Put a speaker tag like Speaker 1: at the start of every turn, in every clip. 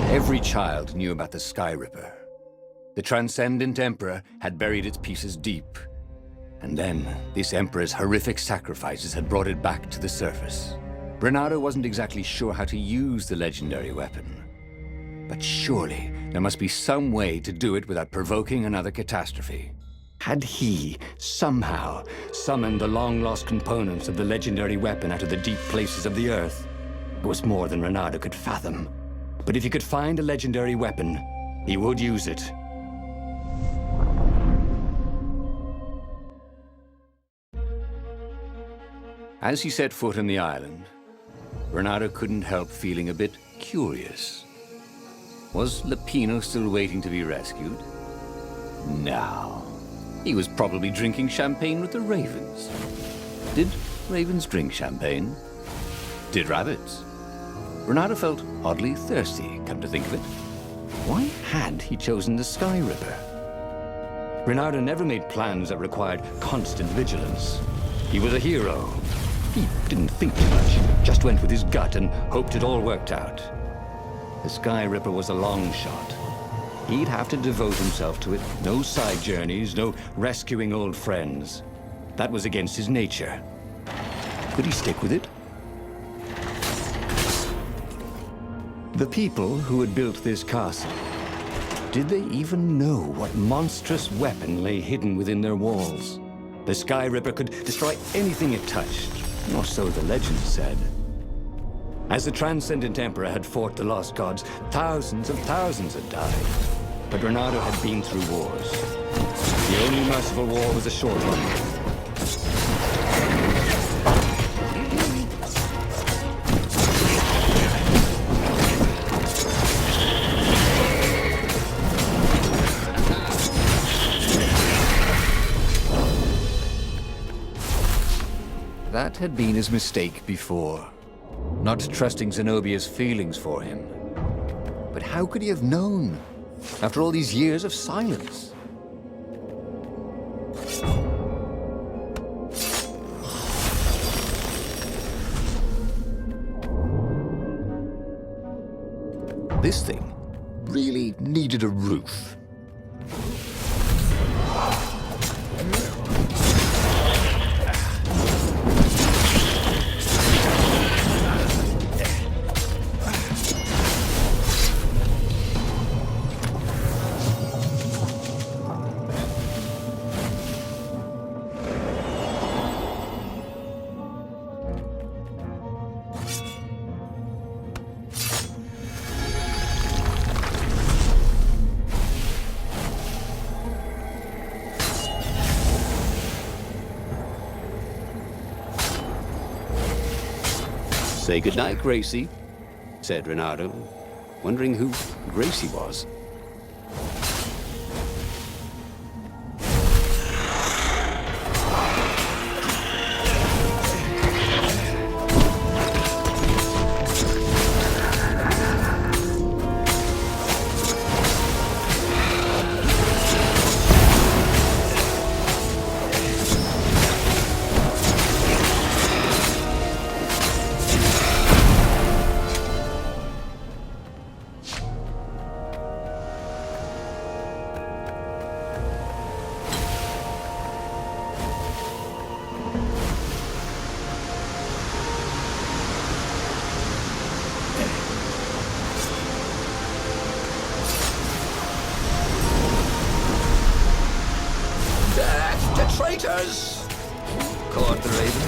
Speaker 1: Every child knew about the Sky Ripper. The Transcendent Emperor had buried its pieces deep. And then, this Emperor's horrific sacrifices had brought it back to the surface. Renato wasn't exactly sure how to use the legendary weapon. But surely, there must be some way to do it without provoking another catastrophe. Had he, somehow, summoned the long-lost components of the legendary weapon out of the deep places of the Earth? It was more than Renato could fathom. But if he could find a legendary weapon, he would use it. As he set foot on the island, Renato couldn't help feeling a bit curious. Was Lapino still waiting to be rescued? No. He was probably drinking champagne with the ravens. Did ravens drink champagne? Did rabbits? Renato felt oddly thirsty, come to think of it. Why had he chosen the Sky Ripper? Renato never made plans that required constant vigilance. He was a hero. He didn't think too much, just went with his gut and hoped it all worked out. The Sky Ripper was a long shot. He'd have to devote himself to it. No side journeys, no rescuing old friends. That was against his nature. Could he stick with it? The people who had built this castle, did they even know what monstrous weapon lay hidden within their walls? The Sky Ripper could destroy anything it touched, or so the legend said. As the Transcendent Emperor had fought the Lost Gods, thousands and thousands had died. But Renato had been through wars. The only merciful war was a short one. That had been his mistake before, not trusting Zenobia's feelings for him. But how could he have known, after all these years of silence? This thing really needed a roof.
Speaker 2: "Say goodnight, Gracie," said Renato, wondering who Gracie was.
Speaker 1: Traitors! Caught the ravens.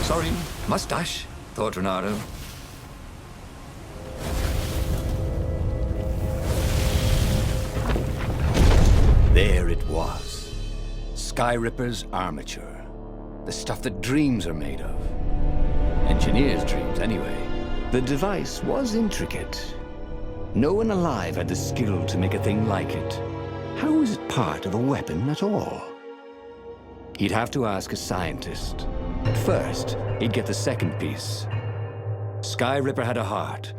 Speaker 1: Sorry, mustache, thought Renato. There it was. Sky Ripper's armature. The stuff that dreams are made of. Engineers' dreams, anyway.
Speaker 3: The device was intricate. No one alive had the skill to make a thing like it. How was it part of a weapon at all? He'd have to ask a scientist. But first, he'd get the second piece. Sky Ripper had a heart,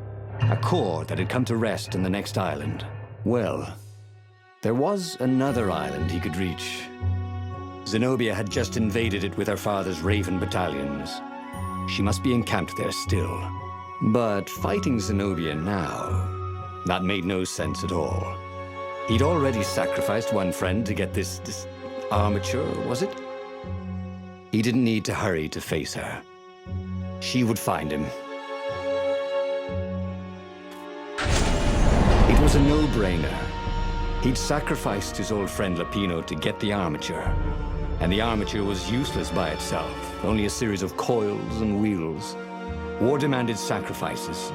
Speaker 3: a core that had come to rest in the next island. Well, there was another island he could reach. Zenobia had just invaded it with her father's Raven battalions. She must be encamped there still. But fighting Zenobia now, that made no sense at all. He'd already sacrificed one friend to get this armature, was it? He didn't need to hurry to face her. She would find him. It was a no-brainer. He'd sacrificed his old friend Lapino to get the armature. And the armature was useless by itself, only a series of coils and wheels. War demanded sacrifices,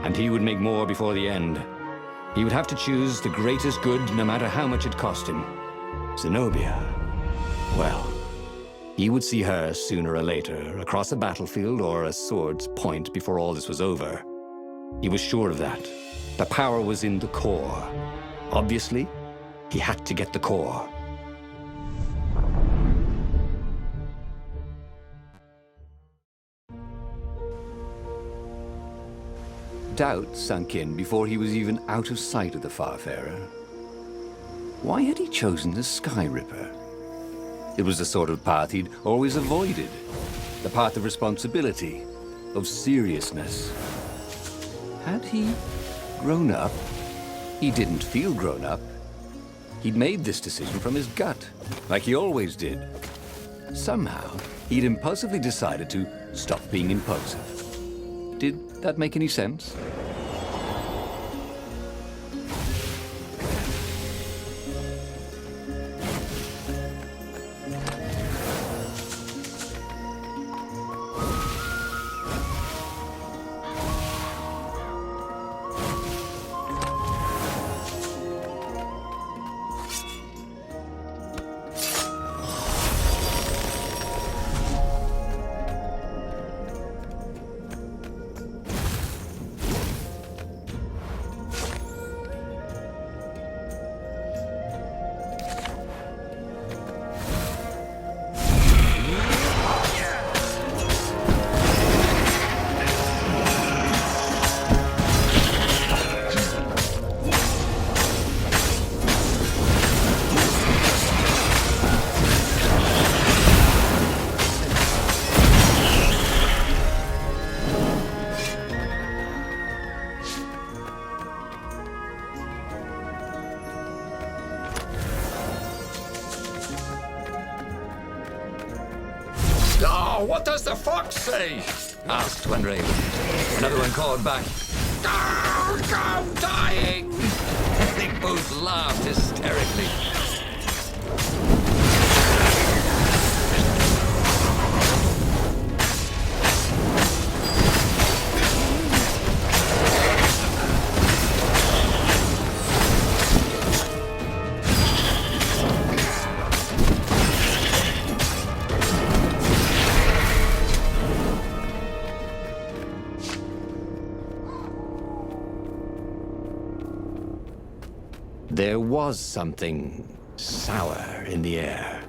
Speaker 3: and he would make more before the end. He would have to choose the greatest good, no matter how much it cost him. Zenobia. Well, he would see her sooner or later, across a battlefield or a sword's point before all this was over. He was sure of that. The power was in the core. Obviously, he had to get the core.
Speaker 1: Doubt sunk in before he was even out of sight of the Farfarer. Why had he chosen the Sky Ripper? It was the sort of path he'd always avoided. The path of responsibility, of seriousness. Had he grown up? He didn't feel grown up. He'd made this decision from his gut, like he always did. Somehow, he'd impulsively decided to stop being impulsive. Did that make any sense?
Speaker 3: Oh, what does the fox say? Asked one raven. Another one called back, "Oh, I'm dying!" They both laughed hysterically. There was something sour in the air.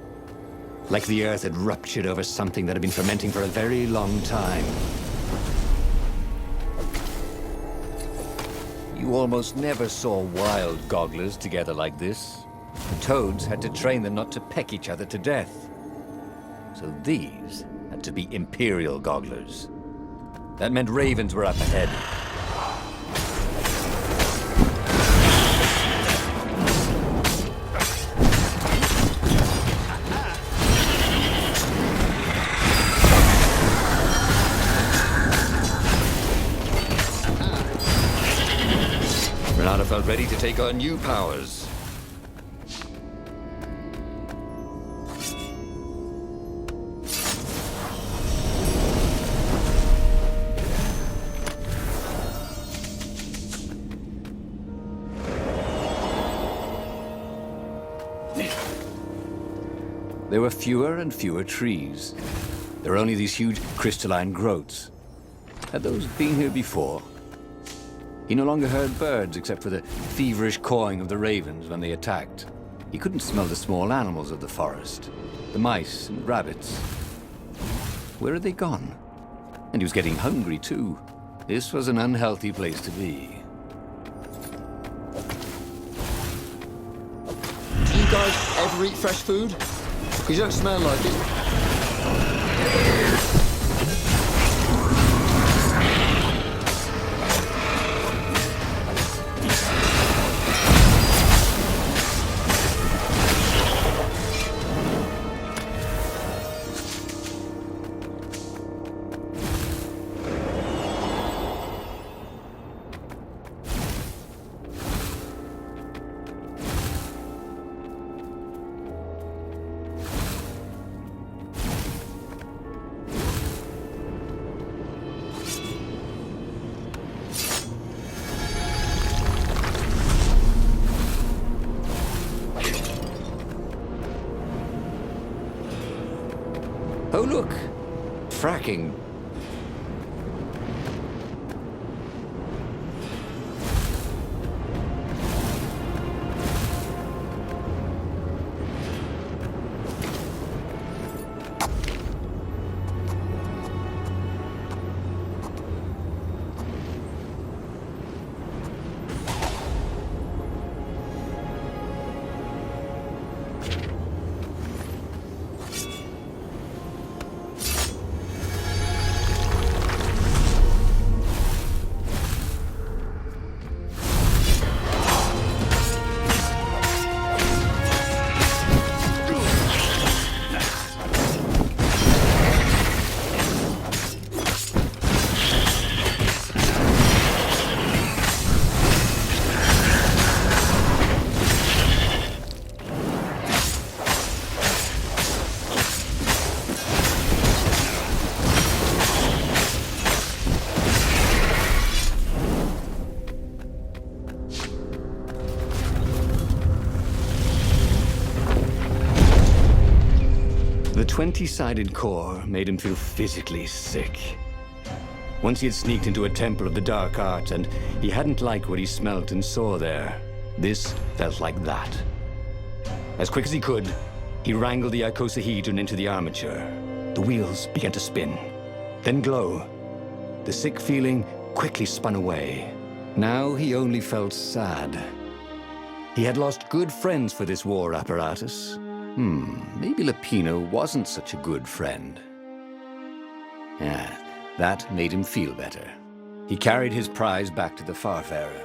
Speaker 3: Like the earth had ruptured over something that had been fermenting for a very long time.
Speaker 1: You almost never saw wild gogglers together like this. The toads had to train them not to peck each other to death. So these had to be imperial gogglers. That meant ravens were up ahead.
Speaker 3: Renata felt ready to take on new powers.
Speaker 1: There were fewer and fewer trees. There were only these huge crystalline growths, Had those been here before? He no longer heard birds except for the feverish cawing of the ravens when they attacked. He couldn't smell the small animals of the forest, the mice and rabbits. Where had they gone? And he was getting hungry too. This was an unhealthy place to be.
Speaker 4: Do you guys ever eat fresh food? Because you don't smell like it.
Speaker 1: Oh, look! Fracking. The 20-sided core made him feel physically sick. Once he had sneaked into a temple of the dark art, and he hadn't liked what he smelt and saw there. This felt like that. As quick as he could, he wrangled the icosahedron into the armature. The wheels began to spin, then glow. The sick feeling quickly spun away. Now he only felt sad. He had lost good friends for this war apparatus. Maybe Lapino wasn't such a good friend. Yeah, that made him feel better. He carried his prize back to the Farfarer.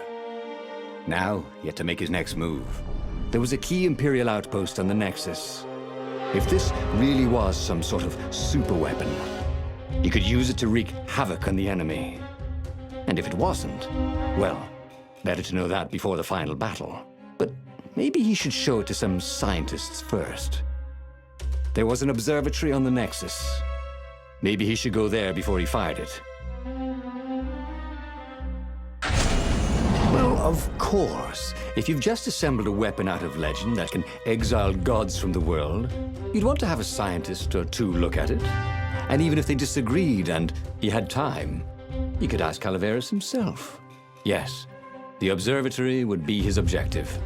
Speaker 1: Now, he had to make his next move. There was a key Imperial outpost on the Nexus. If this really was some sort of super weapon, he could use it to wreak havoc on the enemy. And if it wasn't, well, better to know that before the final battle. But maybe he should show it to some scientists first. There was an observatory on the Nexus. Maybe he should go there before he fired it. Well, of course. If you've just assembled a weapon out of legend that can exile gods from the world, you'd want to have a scientist or two look at it. And even if they disagreed and he had time, he could ask Calaveras himself. Yes, the observatory would be his objective.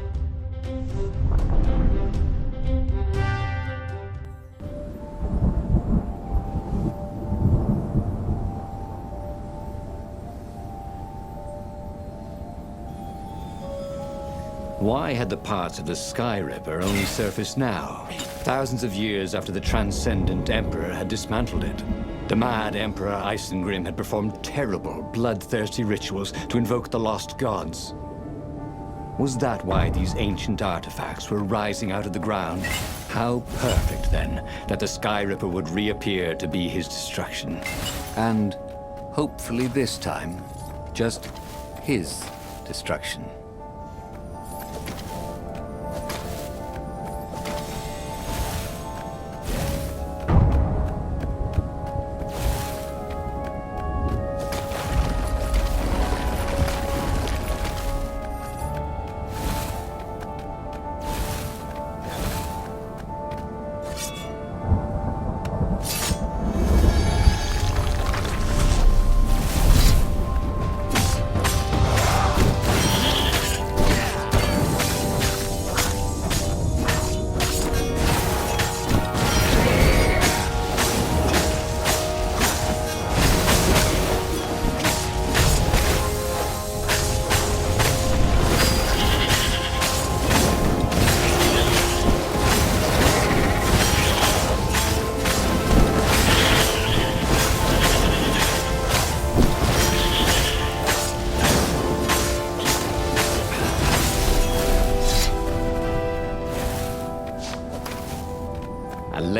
Speaker 1: Why had the parts of the Sky Ripper only surfaced now, thousands of years after the Transcendent Emperor had dismantled it? The mad Emperor Isengrim had performed terrible, bloodthirsty rituals to invoke the lost gods. Was that why these ancient artifacts were rising out of the ground? How perfect, then, that the Sky Ripper would reappear to be his destruction. And, hopefully this time, just his destruction.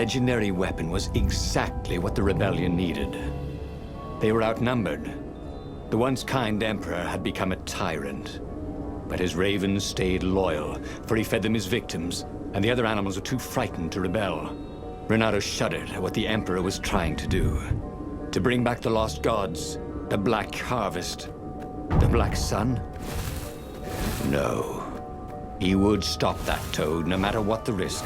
Speaker 3: legendary weapon was exactly what the rebellion needed. They were outnumbered. The once kind emperor had become a tyrant. But his ravens stayed loyal, for he fed them his victims, and the other animals were too frightened to rebel. Renato shuddered at what the emperor was trying to do. To bring back the lost gods, the Black Harvest, the Black Sun? No. He would stop that toad, no matter what the risk.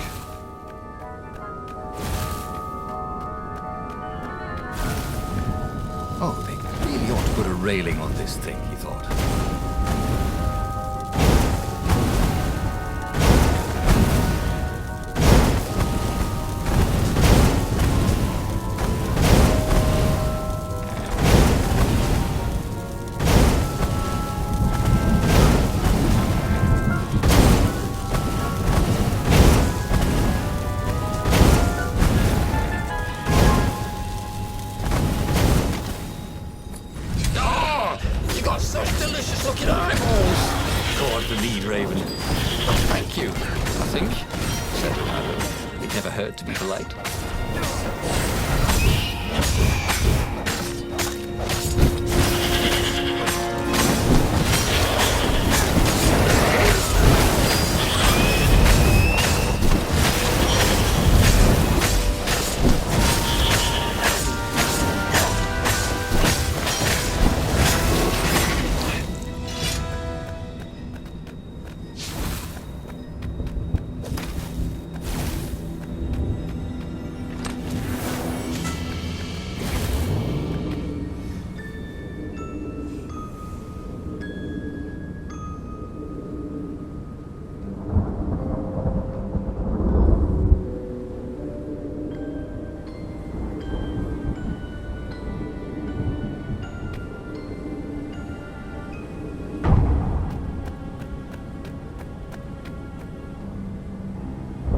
Speaker 1: Oh, they really ought to put a railing on this thing, he thought.
Speaker 4: Such delicious looking eyeballs!
Speaker 3: God, the lead, Raven.
Speaker 4: Oh, thank you, I think.
Speaker 2: Said Renato. It never hurt to be polite.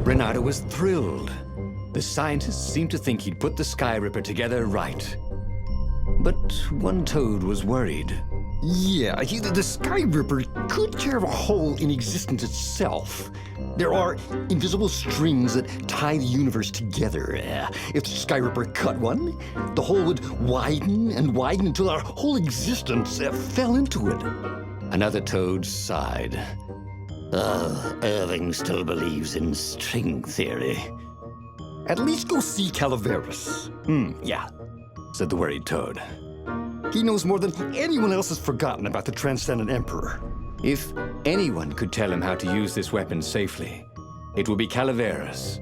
Speaker 3: Renato was thrilled. The scientists seemed to think he'd put the Sky Ripper together right. But one toad was worried.
Speaker 4: Yeah, the Sky Ripper could tear a hole in existence itself. There are invisible strings that tie the universe together. If the Sky Ripper cut one, the hole would widen and widen until our whole existence fell into it.
Speaker 3: Another toad sighed. Irving still believes in string theory.
Speaker 4: At least go see Calaveras.
Speaker 3: Yeah, said the worried toad.
Speaker 4: He knows more than anyone else has forgotten about the Transcendent Emperor.
Speaker 3: If anyone could tell him how to use this weapon safely, it would be Calaveras.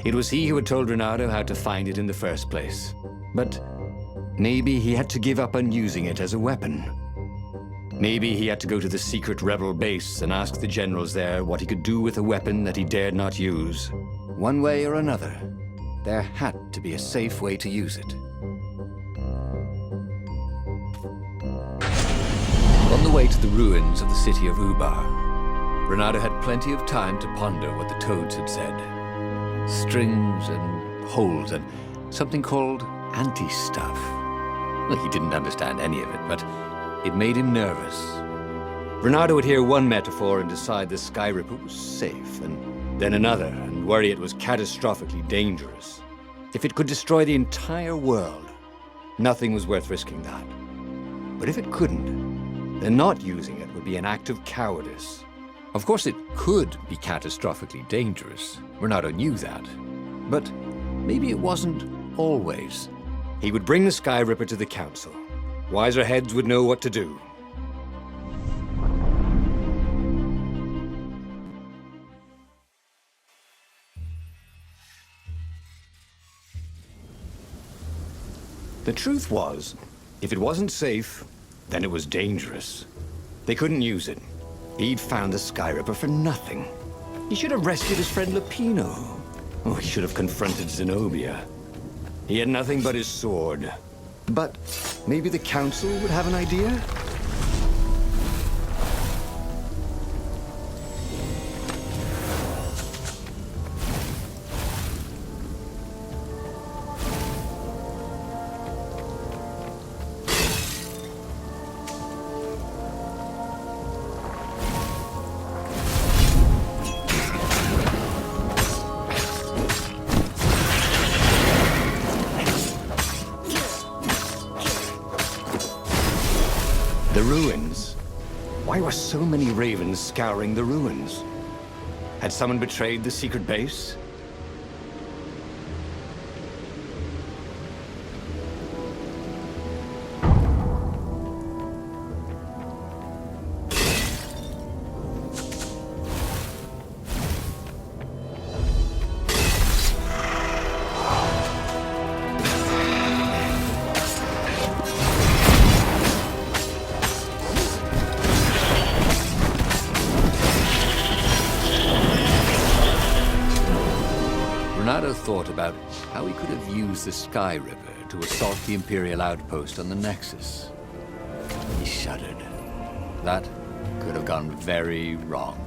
Speaker 3: It was he who had told Renato how to find it in the first place. But maybe he had to give up on using it as a weapon. Maybe he had to go to the secret rebel base and ask the generals there what he could do with a weapon that he dared not use.
Speaker 1: One way or another, there had to be a safe way to use it. On the way to the ruins of the city of Ubar, Renato had plenty of time to ponder what the toads had said. Strings and holes and something called anti-stuff. Well, he didn't understand any of it, but it made him nervous.
Speaker 3: Renato would hear one metaphor and decide the Sky Ripper was safe, and then another, and worry it was catastrophically dangerous. If it could destroy the entire world, nothing was worth risking that. But if it couldn't, then not using it would be an act of cowardice.
Speaker 1: Of course, it could be catastrophically dangerous. Renato knew that. But maybe it wasn't always.
Speaker 3: He would bring the Sky Ripper to the council. Wiser heads would know what to do. The truth was, if it wasn't safe, then it was dangerous. They couldn't use it. He'd found the Sky Ripper for nothing. He should have rescued his friend Lupino. Oh, he should have confronted Zenobia. He had nothing but his sword. But maybe the council would have an idea? The ruins? Why were so many ravens scouring the ruins? Had someone betrayed the secret base?
Speaker 1: Renato thought about how he could have used the Sky River to assault the Imperial outpost on the Nexus. He shuddered. That could have gone very wrong.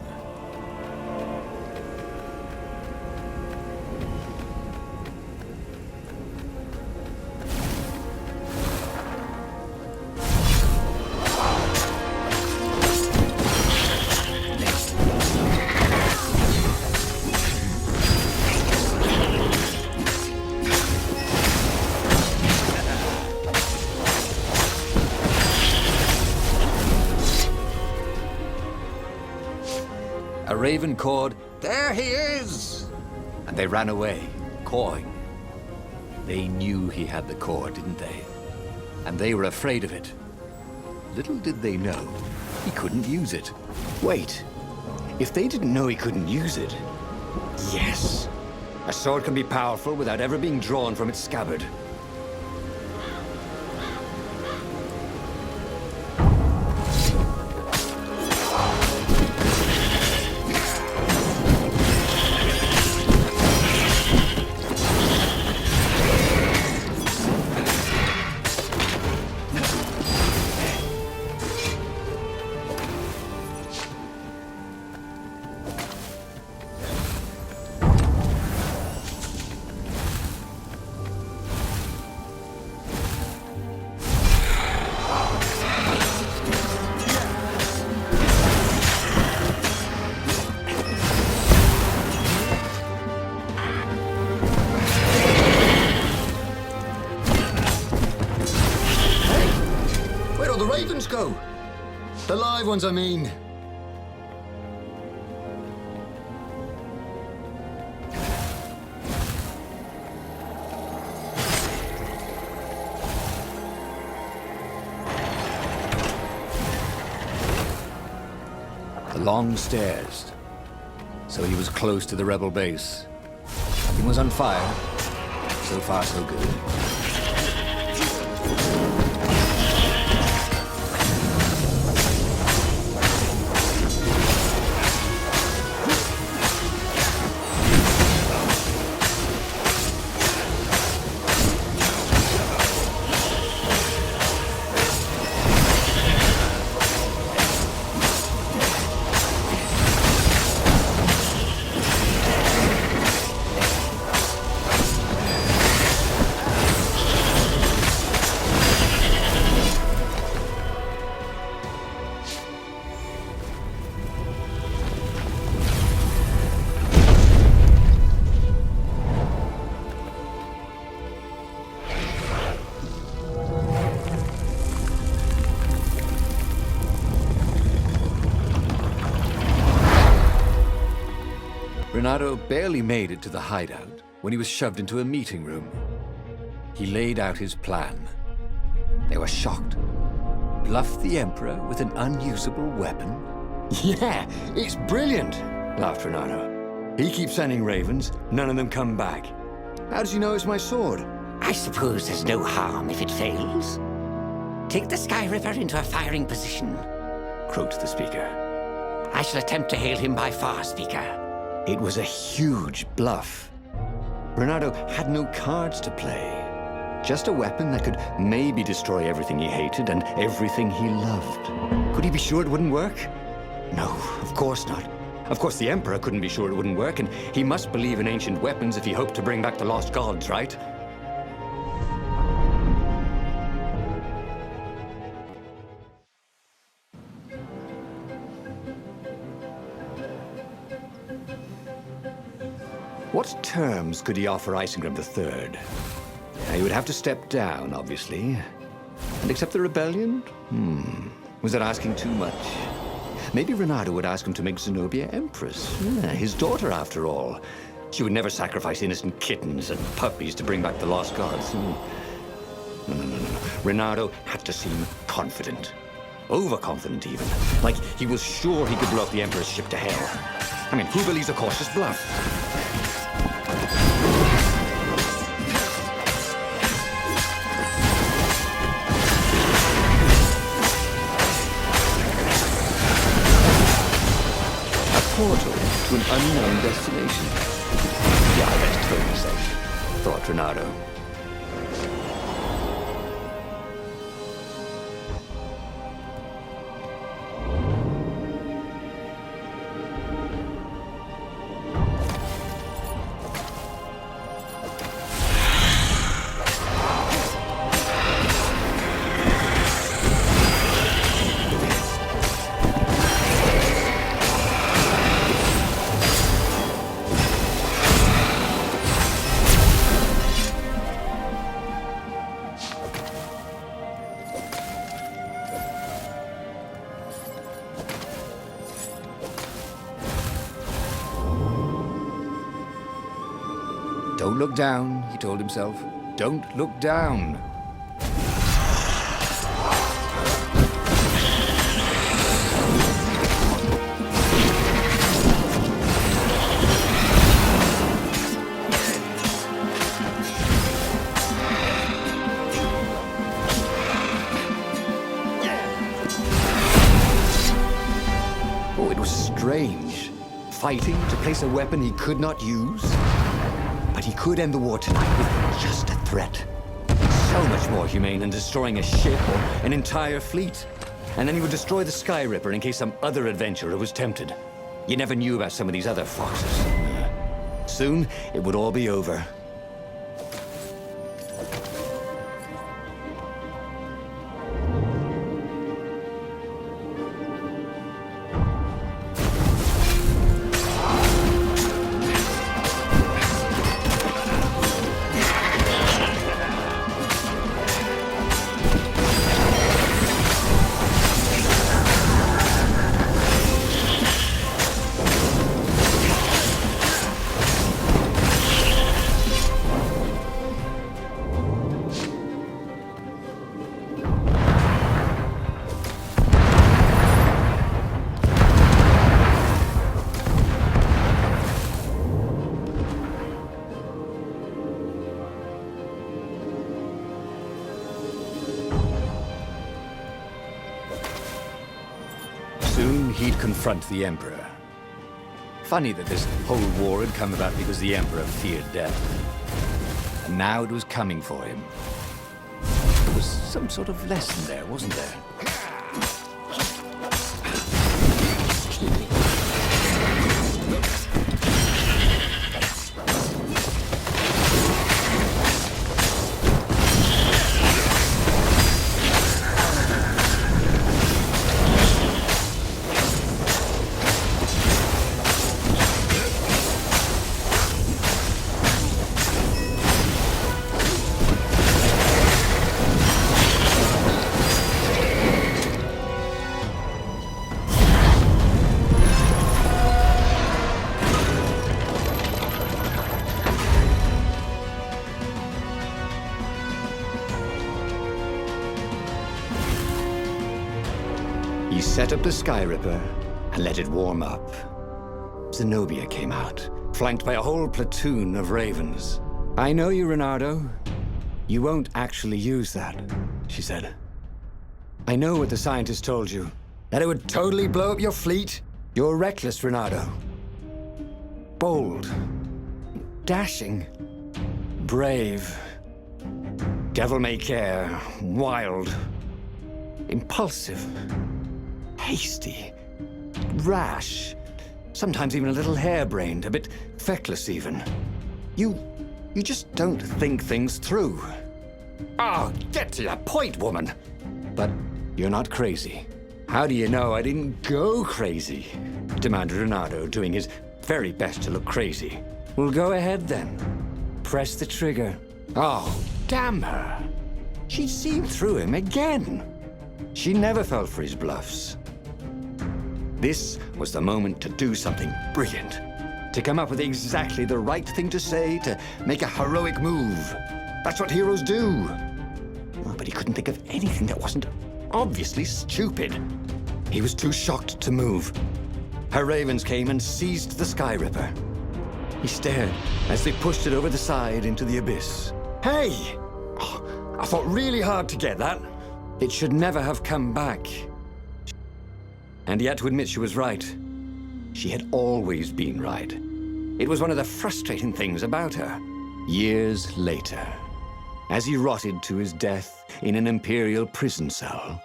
Speaker 1: A raven cawed, "There he is!" And they ran away, cawing. They knew he had the core, didn't they? And they were afraid of it. Little did they know, he couldn't use it.
Speaker 3: Wait, if they didn't know he couldn't use it... Yes! A sword can be powerful without ever being drawn from its scabbard.
Speaker 4: The ravens go. The live ones, I mean.
Speaker 1: The long stairs. So he was close to the rebel base. Nothing was on fire. So far, so good. Renato barely made it to the hideout when he was shoved into a meeting room. He laid out his plan. They were shocked. Bluff the Emperor with an unusable weapon?
Speaker 3: Yeah, it's brilliant, laughed Renato. He keeps sending ravens, none of them come back. How does he know it's my sword?
Speaker 5: I suppose there's no harm if it fails. Take the Sky River into a firing position.
Speaker 3: Croaked the speaker.
Speaker 5: I shall attempt to hail him by far, Speaker.
Speaker 3: It was a huge bluff. Renato had no cards to play. Just a weapon that could maybe destroy everything he hated and everything he loved. Could he be sure it wouldn't work? No, of course not. Of course the Emperor couldn't be sure it wouldn't work, and he must believe in ancient weapons if he hoped to bring back the lost gods, right? What terms could he offer Isengrim III? He would have to step down, obviously. And accept the rebellion? Was it asking too much? Maybe Renato would ask him to make Zenobia Empress. Yeah, his daughter, after all. She would never sacrifice innocent kittens and puppies to bring back the lost gods. No. Renato had to seem confident. Overconfident, even. Like he was sure he could blow up the Emperor's ship to hell. I mean, who believes a cautious bluff? Portal to an unknown destination. Yeah, that's totally safe, thought Renato.
Speaker 1: Don't look down, he told himself. Don't look down.
Speaker 3: Oh, it was strange. Fighting to place a weapon he could not use. But he could end the war tonight with just a threat. So much more humane than destroying a ship or an entire fleet. And then he would destroy the Sky Ripper in case some other adventurer was tempted. You never knew about some of these other foxes. Soon, it would all be over.
Speaker 1: Soon he'd confront the Emperor. Funny that this whole war had come about because the Emperor feared death. And now it was coming for him. There was some sort of lesson there, wasn't there?
Speaker 3: He set up the Sky Ripper and let it warm up. Zenobia came out, flanked by a whole platoon of ravens. "I know you, Renato. You won't actually use that," she said. "I know what the scientists told you, that it would totally blow up your fleet. You're reckless, Renato. Bold, dashing, brave, devil-may-care, wild, impulsive, hasty, rash, sometimes even a little harebrained, a bit feckless even. You just don't think things through. Oh, get to the point, woman. But you're not crazy. How do you know I didn't go crazy? Demanded Renato, doing his very best to look crazy. Well, go ahead then. Press the trigger. Oh, damn her. She'd seen through him again. She never fell for his bluffs. This was the moment to do something brilliant, to come up with exactly the right thing to say, to make a heroic move. That's what heroes do. Oh, but he couldn't think of anything that wasn't obviously stupid. He was too shocked to move. Her ravens came and seized the Sky Ripper. He stared as they pushed it over the side into the abyss. Hey! Oh, I fought really hard to get that. It should never have come back. And he had to admit she was right. She had always been right. It was one of the frustrating things about her. Years later, as he rotted to his death in an Imperial prison cell,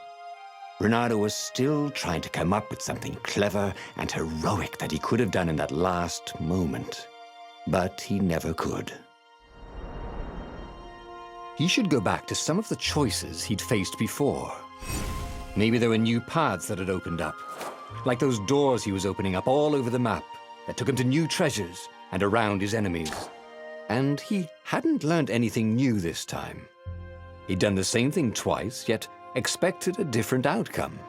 Speaker 3: Reynardo was still trying to come up with something clever and heroic that he could have done in that last moment. But he never could. He should go back to some of the choices he'd faced before. Maybe there were new paths that had opened up, like those doors he was opening up all over the map that took him to new treasures and around his enemies. And he hadn't learned anything new this time. He'd done the same thing twice, yet expected a different outcome.